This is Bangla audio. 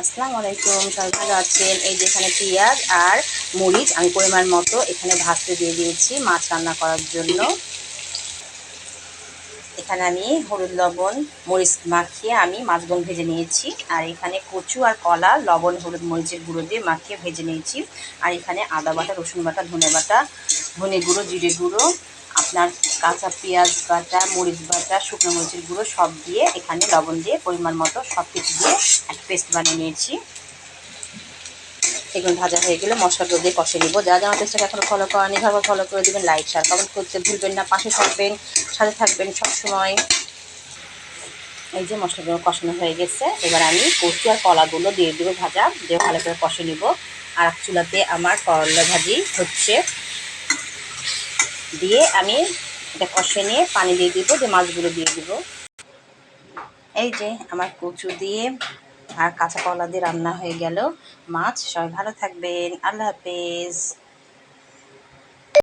আসসালামু আলাইকুম, সবাই ভালো আছেন? এই যে এখানে পেঁয়াজ আর মরিচ আমি পরিমাণ মতো এখানে ভাজতে দিয়ে দিয়েছি মাছ রান্না করার জন্য। এখানে আমি হলুদ লবণ মরিচ মাখিয়ে আমি মাছগুলো ভেজে নিয়েছি। আর এখানে কচু আর কলা লবণ হলুদ মরিচের গুঁড়ো দিয়ে মাখিয়ে ভেজে নিয়েছি। আর এখানে আদা বাটা, রসুন বাটা, ধনে বাটা, ধনে গুঁড়ো, জিরে গুঁড়ো, আপনার কাঁচা পেঁয়াজ বাটা, মরিচ বাটা, শুকনো মরিচের গুঁড়ো সব দিয়ে এখানে লবণ দিয়ে পরিমাণ মতো সব কিছু দিয়ে একটা পেস্ট বানিয়ে নিয়েছি। এগুলো ভাজা হয়ে গেলে মশলাগুলো দিয়ে কষে নিব। যারা আমার পেজটাকে এখনো ফলো করেনি তারপর ফলো করে দেবেন, লাইক শেয়ার কমেন্ট করতে ভুলবেন না, পাশে থাকবেন, সাথে থাকবেন সবসময়। এই যে মশলাগুলো কষানো হয়ে গেছে, এবার আমি কচু আর কলাগুলো দিয়ে দেবো ভাজা, দিয়ে ভালো করে কষে নিব। আর চুলাতে আমার করলা ভাজি হচ্ছে, দিয়ে আমি এটা কষে নিয়ে পানি দিয়ে দিব, দিয়ে মাছগুলো দিয়ে দিব। এই যে আমার কচু দিয়ে আর কাঁচা কলা দিয়ে রান্না হয়ে গেল মাছ। সবাই ভালো থাকবেন, আল্লাহ হাফেজ।